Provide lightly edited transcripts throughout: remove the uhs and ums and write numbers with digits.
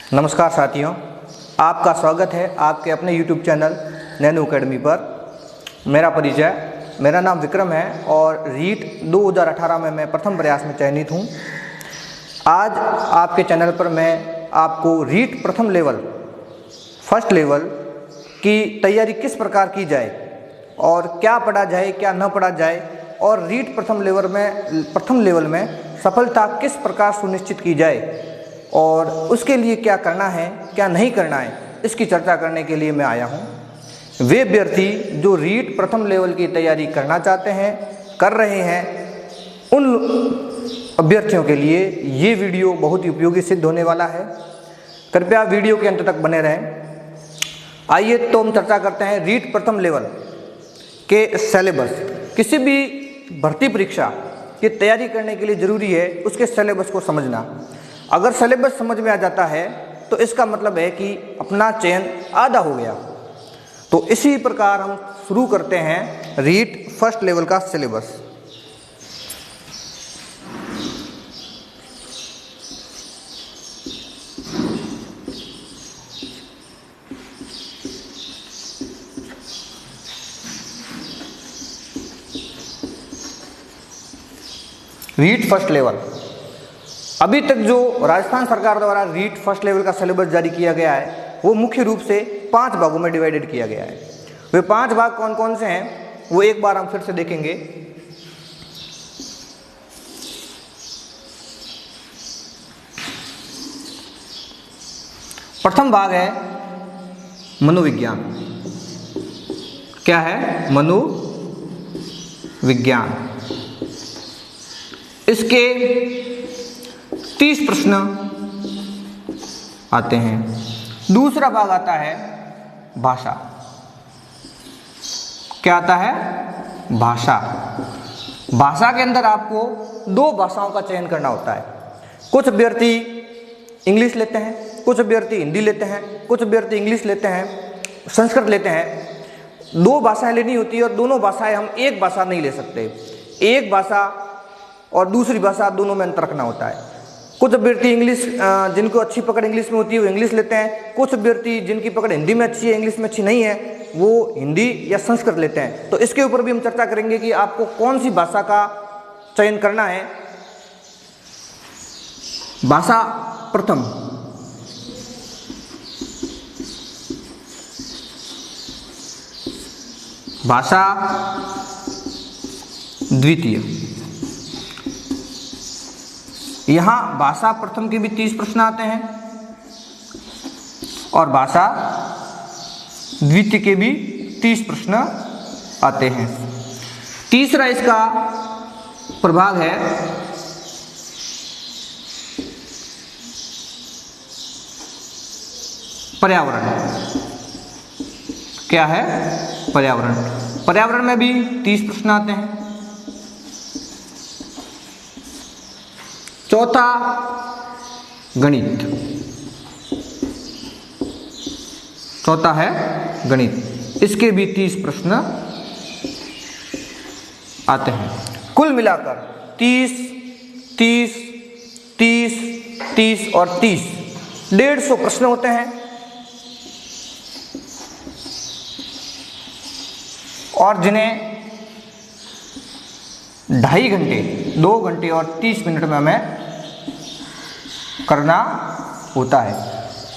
नमस्कार साथियों, आपका स्वागत है आपके अपने YouTube चैनल नैनो अकेडमी पर। मेरा परिचय, मेरा नाम विक्रम है और रीट 2018 में मैं प्रथम प्रयास में चयनित हूँ। आज आपके चैनल पर मैं आपको रीट प्रथम लेवल फर्स्ट लेवल की तैयारी किस प्रकार की जाए और क्या पढ़ा जाए क्या न पढ़ा जाए और रीट प्रथम लेवल में सफलता किस प्रकार सुनिश्चित की जाए और उसके लिए क्या करना है क्या नहीं करना है, इसकी चर्चा करने के लिए मैं आया हूँ। वे अभ्यर्थी जो रीट प्रथम लेवल की तैयारी करना चाहते हैं, कर रहे हैं, उन अभ्यर्थियों के लिए ये वीडियो बहुत ही उपयोगी सिद्ध होने वाला है। कृपया वीडियो के अंत तक बने रहें। आइए तो हम चर्चा करते हैं रीट प्रथम लेवल के सिलेबस। किसी भी भर्ती परीक्षा की तैयारी करने के लिए ज़रूरी है उसके सिलेबस को समझना। अगर सिलेबस समझ में आ जाता है तो इसका मतलब है कि अपना चयन आधा हो गया। तो इसी प्रकार हम शुरू करते हैं रीट फर्स्ट लेवल का सिलेबस। रीट फर्स्ट लेवल, अभी तक जो राजस्थान सरकार द्वारा रीट फर्स्ट लेवल का सिलेबस जारी किया गया है वो मुख्य रूप से 5 भागों में डिवाइडेड किया गया है। वे 5 भाग कौन कौन से हैं वो एक बार हम फिर से देखेंगे। प्रथम भाग है मनोविज्ञान। क्या है? मनोविज्ञान। इसके 30 प्रश्न आते हैं। दूसरा भाग आता है भाषा। क्या आता है? भाषा। भाषा के अंदर आपको 2 भाषाओं का चयन करना होता है। कुछ अभ्यर्थी इंग्लिश लेते हैं, कुछ अभ्यर्थी हिंदी लेते हैं, कुछ अभ्यर्थी इंग्लिश लेते हैं, संस्कृत लेते हैं। 2 भाषाएं लेनी होती है और दोनों भाषाएं हम एक भाषा नहीं ले सकते। एक भाषा और दूसरी भाषा दोनों में अंतर रखना होता है। कुछ अभ्यर्थी इंग्लिश जिनको अच्छी पकड़ इंग्लिश में होती है वो इंग्लिश लेते हैं। कुछ अभ्यर्थी जिनकी पकड़ हिंदी में अच्छी है इंग्लिश में अच्छी नहीं है वो हिंदी या संस्कृत लेते हैं। तो इसके ऊपर भी हम चर्चा करेंगे कि आपको कौन सी भाषा का चयन करना है। भाषा प्रथम, भाषा द्वितीय। यहाँ भाषा प्रथम के भी 30 प्रश्न आते हैं और भाषा द्वितीय के भी 30 प्रश्न आते हैं। तीसरा इसका प्रभाग है पर्यावरण। क्या है? पर्यावरण। पर्यावरण में भी 30 प्रश्न आते हैं। चौथा गणित। चौथा है गणित। इसके भी 30 प्रश्न आते हैं। कुल मिलाकर 30, 30, 30, 30 और 30 150 प्रश्न होते हैं और जिन्हें 2.5 घंटे 2 घंटे और 30 मिनट में हमें करना होता है।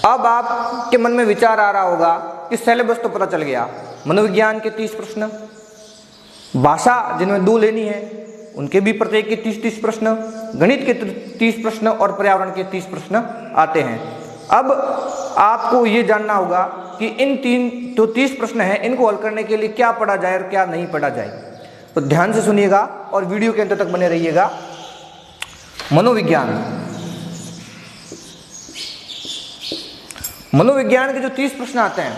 अब आपके मन में विचार आ रहा होगा कि सिलेबस तो पता चल गया, मनोविज्ञान के 30 प्रश्न, भाषा जिनमें 2 लेनी है उनके भी प्रत्येक के 30-30 प्रश्न, गणित के 30 प्रश्न और पर्यावरण के 30 प्रश्न आते हैं। अब आपको ये जानना होगा कि इन 30 प्रश्न हैं इनको हल करने के लिए क्या पढ़ा जाए और क्या नहीं पढ़ा जाए। तो ध्यान से सुनिएगा और वीडियो के अंत तक बने रहिएगा। मनोविज्ञान। मनोविज्ञान के जो 30 प्रश्न आते हैं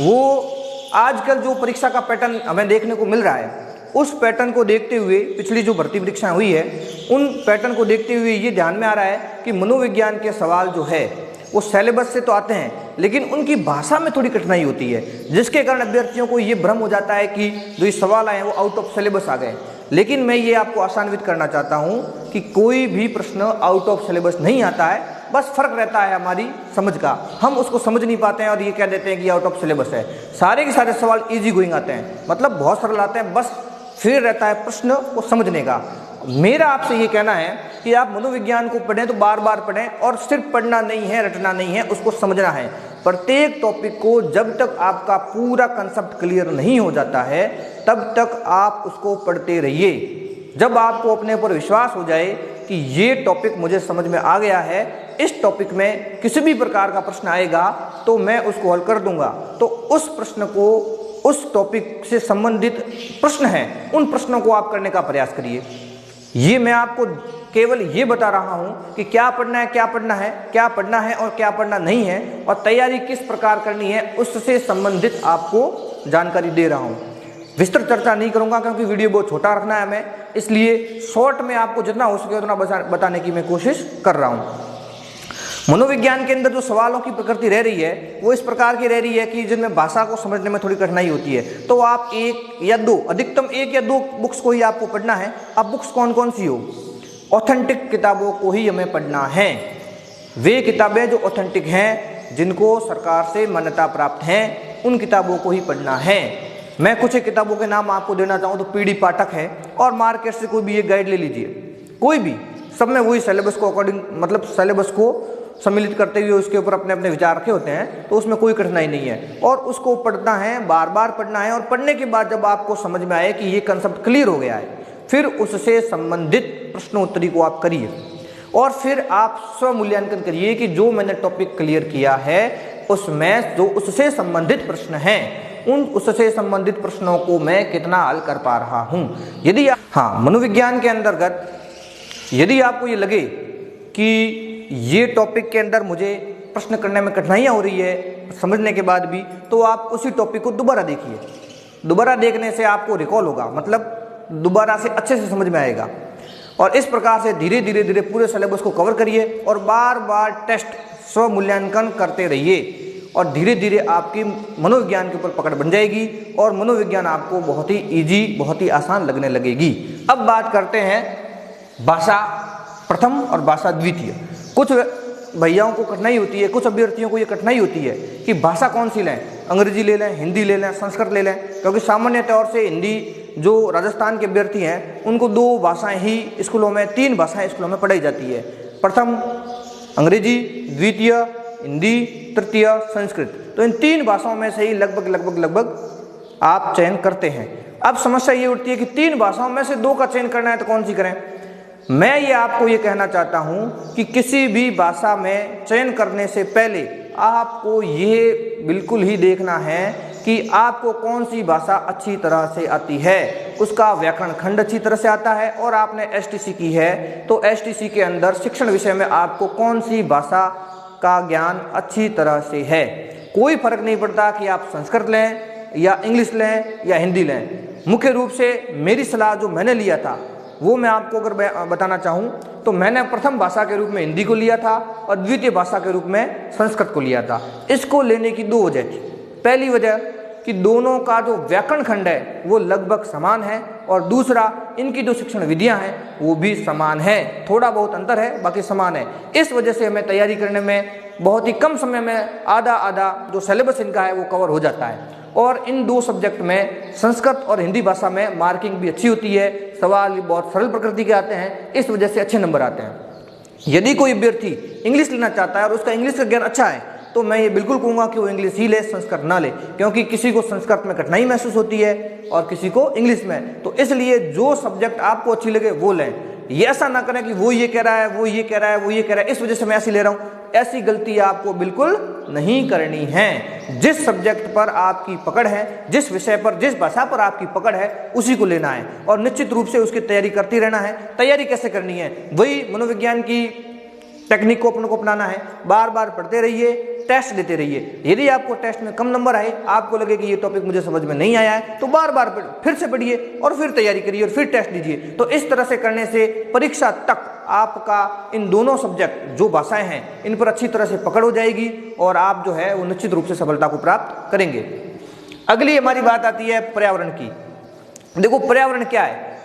वो आजकल जो परीक्षा का पैटर्न हमें देखने को मिल रहा है उस पैटर्न को देखते हुए, पिछली जो भर्ती परीक्षाएं हुई है उन पैटर्न को देखते हुए ये ध्यान में आ रहा है कि मनोविज्ञान के सवाल जो है वो सिलेबस से तो आते हैं लेकिन उनकी भाषा में थोड़ी कठिनाई होती है, जिसके कारण अभ्यर्थियों को ये भ्रम हो जाता है कि जो ये सवाल आए हैं वो आउट ऑफ सिलेबस आ गए। लेकिन मैं ये आपको आसान्वित करना चाहता हूँ कि कोई भी प्रश्न आउट ऑफ सिलेबस नहीं आता है, बस फर्क रहता है हमारी समझ का, हम उसको समझ नहीं पाते हैं और ये कह देते हैं कि आउट ऑफ सिलेबस है। सारे के सारे सवाल इजी गोइंग आते हैं, मतलब बहुत सरल आते हैं, बस फिर रहता है प्रश्न को समझने का। मेरा आपसे ये कहना है कि आप मनोविज्ञान को पढ़ें तो बार बार पढ़ें, और सिर्फ पढ़ना नहीं है, रटना नहीं है, उसको समझना है। प्रत्येक टॉपिक को जब तक आपका पूरा कंसेप्ट क्लियर नहीं हो जाता है तब तक आप उसको पढ़ते रहिए। जब आपको अपने ऊपर विश्वास हो जाए कि ये टॉपिक मुझे समझ में आ गया है, इस टॉपिक में किसी भी प्रकार का प्रश्न आएगा तो मैं उसको हल कर दूंगा, तो उस प्रश्न को, उस टॉपिक से संबंधित प्रश्न हैं, उन प्रश्नों को आप करने का प्रयास करिए। ये मैं आपको केवल ये बता रहा हूँ कि क्या पढ़ना है, क्या पढ़ना है, क्या पढ़ना है और क्या पढ़ना नहीं है, और तैयारी किस प्रकार करनी है, उससे संबंधित आपको जानकारी दे रहा हूँ। विस्तृत चर्चा नहीं करूँगा क्योंकि वीडियो बहुत छोटा रखना है हमें, इसलिए शॉर्ट में आपको जितना हो सके उतना बताने की मैं कोशिश कर रहा हूँ। मनोविज्ञान के अंदर जो सवालों की प्रकृति रह रही है वो इस प्रकार की रह रही है कि जिनमें भाषा को समझने में थोड़ी कठिनाई होती है, तो आप एक या दो, अधिकतम एक या दो बुक्स को ही आपको पढ़ना है। अब बुक्स कौन कौन सी हो? ऑथेंटिक किताबों को ही हमें पढ़ना है। वे किताबें जो ऑथेंटिक हैं, जिनको सरकार से मान्यता प्राप्त हैं, उन किताबों को ही पढ़ना है। मैं कुछ एक किताबों के नाम आपको देना चाहूँ तो पीडी पाठक है, और मार्केट से कोई भी एक गाइड ले लीजिए, कोई भी, सब में वही सिलेबस को अकॉर्डिंग, मतलब सिलेबस को सम्मिलित करते हुए उसके ऊपर अपने अपने विचार रखे होते हैं, तो उसमें कोई कठिनाई नहीं है। और उसको पढ़ना है, बार बार पढ़ना है, और पढ़ने के बाद जब आपको समझ में आए कि ये कंसेप्ट क्लियर हो गया है, फिर उससे संबंधित प्रश्नोत्तरी को आप करिए, और फिर आप स्वमूल्यांकन करिए कि जो मैंने टॉपिक क्लियर किया है उसमें जो उससे संबंधित प्रश्न हैं, उन उससे संबंधित प्रश्नों को मैं कितना हल कर पा रहा हूँ। यदि हाँ, मनोविज्ञान के अंतर्गत यदि आपको ये लगे कि ये टॉपिक के अंदर मुझे प्रश्न करने में कठिनाइयाँ हो रही है समझने के बाद भी, तो आप उसी टॉपिक को दोबारा देखिए। दोबारा देखने से आपको रिकॉल होगा, मतलब दोबारा से अच्छे से समझ में आएगा, और इस प्रकार से धीरे धीरे धीरे पूरे सिलेबस को कवर करिए और बार बार टेस्ट स्व मूल्यांकन करते रहिए, और धीरे धीरे आपकी मनोविज्ञान के ऊपर पकड़ बन जाएगी और मनोविज्ञान आपको बहुत ही ईजी, बहुत ही आसान लगने लगेगी। अब बात करते हैं भाषा प्रथम और भाषा द्वितीय। कुछ भैयाओं को कठिनाई होती है, कुछ अभ्यर्थियों को ये कठिनाई होती है कि भाषा कौन सी लें, अंग्रेजी ले लें, हिंदी ले लें, संस्कृत ले लें, क्योंकि सामान्य तौर से हिंदी जो राजस्थान के अभ्यर्थी हैं उनको दो भाषाएं ही स्कूलों में, तीन भाषाएं स्कूलों में पढ़ाई जाती है, प्रथम अंग्रेजी, द्वितीय हिंदी, तृतीय संस्कृत। तो इन तीन भाषाओं में से ही लगभग आप चयन करते हैं। अब समस्या ये उठती है कि तीन भाषाओं में से दो का चयन करना है तो कौन सी करें। मैं ये आपको ये कहना चाहता हूँ कि किसी भी भाषा में चयन करने से पहले आपको ये बिल्कुल ही देखना है कि आपको कौन सी भाषा अच्छी तरह से आती है, उसका व्याकरण खंड अच्छी तरह से आता है, और आपने एसटीसी की है तो एसटीसी के अंदर शिक्षण विषय में आपको कौन सी भाषा का ज्ञान अच्छी तरह से है। कोई फर्क नहीं पड़ता कि आप संस्कृत लें या इंग्लिश लें या हिंदी लें। मुख्य रूप से मेरी सलाह जो मैंने लिया था वो मैं आपको अगर बताना चाहूँ तो मैंने प्रथम भाषा के रूप में हिंदी को लिया था और द्वितीय भाषा के रूप में संस्कृत को लिया था। इसको लेने की दो वजह थी। पहली वजह कि दोनों का जो व्याकरण खंड है वो लगभग समान है, और दूसरा इनकी जो शिक्षण विधियां हैं वो भी समान है, थोड़ा बहुत अंतर है बाकी समान है। इस वजह से हमें तैयारी करने में बहुत ही कम समय में आधा जो सिलेबस इनका है वो कवर हो जाता है, और इन दो सब्जेक्ट में संस्कृत और हिंदी भाषा में मार्किंग भी अच्छी होती है, सवाल बहुत सरल प्रकृति के आते हैं, इस वजह से अच्छे नंबर आते हैं। यदि कोई अभ्यर्थी इंग्लिश लेना चाहता है और उसका इंग्लिश का ज्ञान अच्छा है तो मैं ये बिल्कुल कहूँगा कि वो इंग्लिश ही ले, संस्कृत ना ले, क्योंकि किसी को संस्कृत में कठिनाई महसूस होती है और किसी को इंग्लिश में। तो इसलिए जो सब्जेक्ट आपको अच्छी लगे वो लें। ये ऐसा ना करें कि वो ये कह रहा है, वो ये कह रहा है, वो ये कह रहा है, इस वजह से मैं ऐसी ले रहा हूँ। ऐसी गलती आपको बिल्कुल नहीं करनी है। जिस सब्जेक्ट पर आपकी पकड़ है, जिस विषय पर, जिस भाषा पर आपकी पकड़ है, उसी को लेना है और निश्चित रूप से उसकी तैयारी करती रहना है। तैयारी कैसे करनी है, वही मनोविज्ञान की टेक्निक को अपन को अपनाना है। बार बार पढ़ते रहिए, टेस्ट देते रहिए। यदि आपको टेस्ट में कम नंबर आए, आपको लगे कि ये टॉपिक मुझे समझ में नहीं आया है, तो बार बार फिर से पढ़िए और फिर तैयारी करिए और फिर टेस्ट दीजिए। तो इस तरह से करने से परीक्षा तक आपका इन दोनों सब्जेक्ट जो भाषाएं हैं इन पर अच्छी तरह से पकड़ हो जाएगी और आप जो है वो निश्चित रूप से सफलता को प्राप्त करेंगे। अगली हमारी बात आती है पर्यावरण की। देखो पर्यावरण क्या है।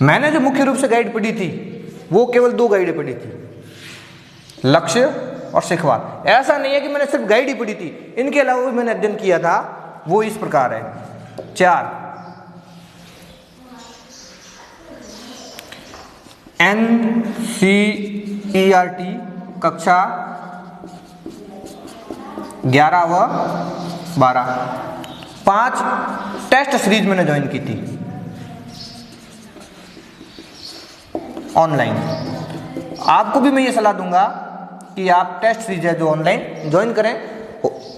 मैंने जो मुख्य रूप से गाइड पढ़ी थी वो केवल 2 गाइडें पढ़ी थी, लक्ष्य और शिखवाद। ऐसा नहीं है कि मैंने सिर्फ गाइड ही पढ़ी थी, इनके अलावा भी मैंने अध्ययन किया था। वो इस प्रकार है। 4 NCERT कक्षा 11 व 12। 5 टेस्ट सीरीज मैंने ज्वाइन की थी ऑनलाइन। आपको भी मैं ये सलाह दूंगा कि आप टेस्ट सीरीज है जो ऑनलाइन ज्वाइन करें।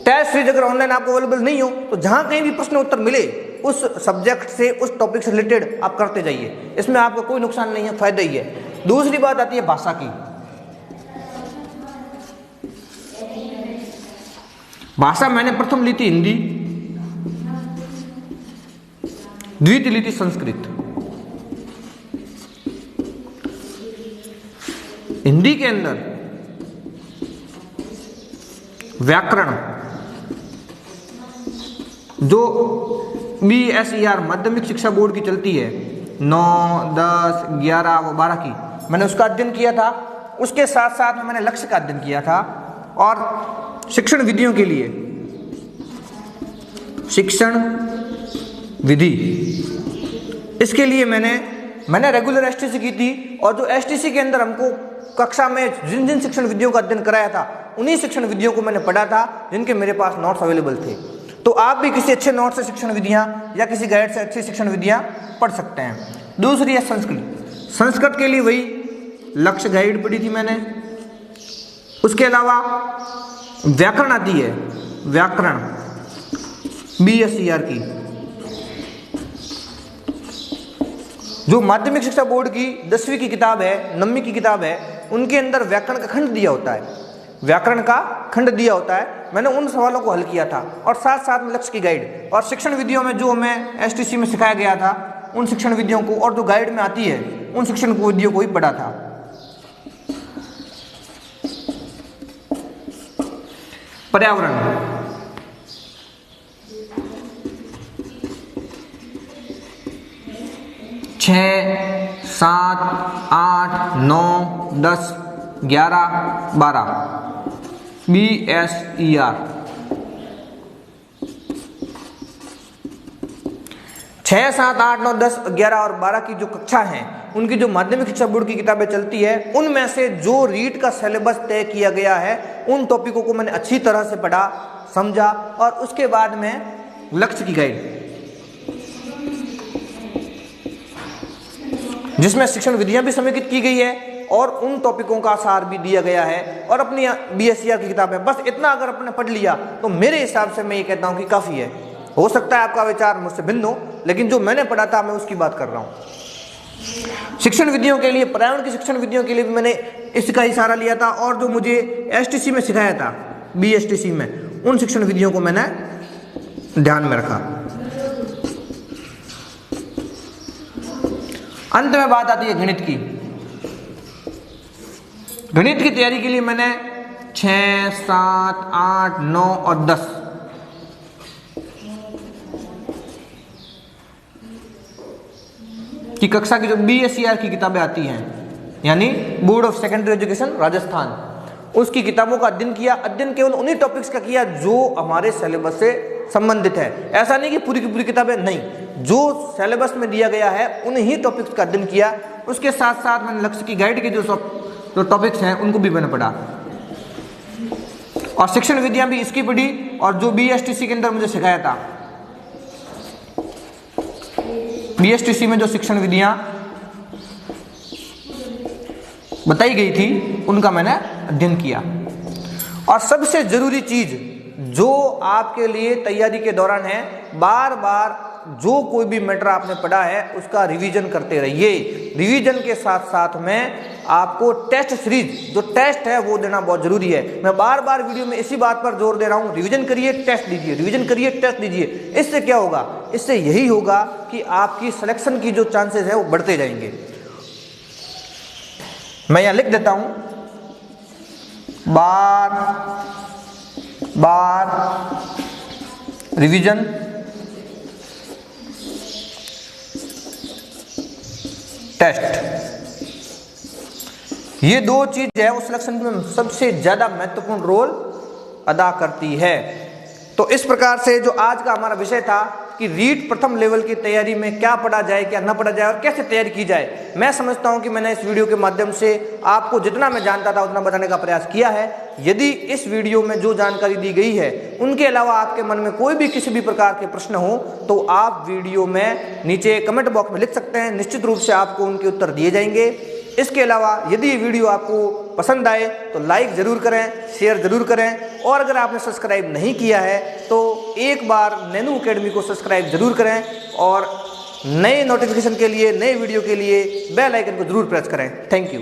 टेस्ट सीरीज अगर ऑनलाइन आपको अवेलेबल नहीं हो तो जहां कहीं भी प्रश्न उत्तर मिले उस सब्जेक्ट से, उस टॉपिक से रिलेटेड आप करते जाइए, इसमें आपको कोई नुकसान नहीं है, फायदा ही है। दूसरी बात आती है भाषा की। भाषा मैंने प्रथम ली थी हिंदी, द्वितीय ली थी संस्कृत। हिंदी के अंदर व्याकरण जो BSER माध्यमिक शिक्षा बोर्ड की चलती है 9, 10, 11 व 12 की, मैंने उसका अध्ययन किया था। उसके साथ साथ में मैंने लक्ष्य का अध्ययन किया था। और शिक्षण विधियों के लिए शिक्षण विधि, इसके लिए मैंने रेगुलर STC की थी। और जो STC के अंदर हमको कक्षा में जिन जिन शिक्षण विधियों का अध्ययन कराया था उन्हीं शिक्षण विधियों को मैंने पढ़ा था जिनके मेरे पास नोट्स अवेलेबल थे। तो आप भी किसी अच्छे नोट से शिक्षण विधियां या किसी गाइड से अच्छी शिक्षण विधियां पढ़ सकते हैं। दूसरी है संस्कृत। संस्कृत के लिए वही लक्ष्य गाइड पढ़ी थी मैंने। उसके अलावा व्याकरण आती है, व्याकरण BSER की, जो माध्यमिक शिक्षा बोर्ड की 10वीं की किताब है, 9वीं की किताब है, उनके अंदर व्याकरण का खंड दिया होता है, व्याकरण का खंड दिया होता है। मैंने उन सवालों को हल किया था। और साथ साथ में लक्ष्य की गाइड और शिक्षण विधियों में जो हमें STC में सिखाया गया था उन शिक्षण विधियों को, और जो गाइड में आती है उन शिक्षण विधियों को ही पढ़ा था। पर्यावरण 6, 7, 8, 9, 10, 11, 12 BSER। 6, 7, 8, 9, 10, 11 और 12 की जो कक्षा हैं उनकी जो माध्यमिक शिक्षा बोर्ड की किताबें चलती है उनमें से जो रीट का सिलेबस तय किया गया है उन टॉपिकों को मैंने अच्छी तरह से पढ़ा, समझा। और उसके बाद में लक्ष्य की गाइड, जिसमें शिक्षण विधियां भी समेकित की गई है और उन टॉपिकों का सार भी दिया गया है, और अपनी BSER की किताब है। बस इतना अगर आपने पढ़ लिया तो मेरे हिसाब से मैं ये कहता हूं कि काफी है। हो सकता है आपका विचार मुझसे भिन्न हो, लेकिन जो मैंने पढ़ा था मैं उसकी बात कर रहा हूं। शिक्षण विधियों के लिए, पर्यावरण की शिक्षण विधियों के लिए भी मैंने इसका ही सहारा लिया था। और जो मुझे STC में सिखाया था, BSTC में, उन शिक्षण विधियों को मैंने ध्यान में रखा। अंत में बात आती है गणित की। गणित की तैयारी के लिए मैंने 6, 7, 8, 9 और 10 की कक्षा की जो BSER की किताबें आती हैं, यानी board of secondary education Rajasthan, उसकी किताबों का अध्ययन किया। अध्ययन केवल उन्हीं टॉपिक्स का किया जो हमारे सिलेबस से संबंधित है। ऐसा नहीं कि पूरी की पूरी किताबें नहीं, जो सिलेबस में दिया गया है उन्हीं टॉपिक्स का अध्ययन किया। उसके साथ साथ मैंने लक्ष्य की गाइड के जो टॉपिक्स हैं उनको भी मैंने पढ़ा, और शिक्षण विधियां भी इसकी पढ़ी। और जो BSTC के अंदर मुझे सिखाया था, BSTC में जो शिक्षण विधियां बताई गई थी उनका मैंने अध्ययन किया। और सबसे जरूरी चीज जो आपके लिए तैयारी के दौरान है, बार बार जो कोई भी मैटर आपने पढ़ा है उसका रिवीजन करते रहिए। रिवीजन के साथ साथ में आपको टेस्ट सीरीज जो टेस्ट है वो देना बहुत जरूरी है। मैं बार बार वीडियो में इसी बात पर जोर दे रहा हूं, रिवीजन करिए, टेस्ट दीजिए, रिवीजन करिए, टेस्ट दीजिए। इससे क्या होगा? इससे यही होगा कि आपकी सिलेक्शन की जो चांसेस है वो बढ़ते जाएंगे। मैं यहां लिख देता हूं, बार बार रिवीजन टेस्ट। ये दो चीज है वो सिलेक्शन में सबसे ज्यादा महत्वपूर्ण रोल अदा करती है। तो इस प्रकार से जो आज का हमारा विषय था कि रीट प्रथम लेवल की तैयारी में क्या पढ़ा जाए, क्या न पढ़ा जाए और कैसे तैयारी की जाए, मैं समझता हूं कि मैंने इस वीडियो के माध्यम से आपको जितना मैं जानता था उतना बताने का प्रयास किया है। यदि इस वीडियो में जो जानकारी दी गई है उनके अलावा आपके मन में कोई भी किसी भी प्रकार के प्रश्न हो तो आप वीडियो में नीचे कमेंट बॉक्स में लिख सकते हैं, निश्चित रूप से आपको उनके उत्तर दिए जाएंगे। इसके अलावा यदि ये वीडियो आपको पसंद आए तो लाइक ज़रूर करें, शेयर ज़रूर करें और अगर आपने सब्सक्राइब नहीं किया है तो एक बार नैनो अकेडमी को सब्सक्राइब ज़रूर करें और नए नोटिफिकेशन के लिए, नए वीडियो के लिए बेल आइकन को ज़रूर प्रेस करें। Thank you.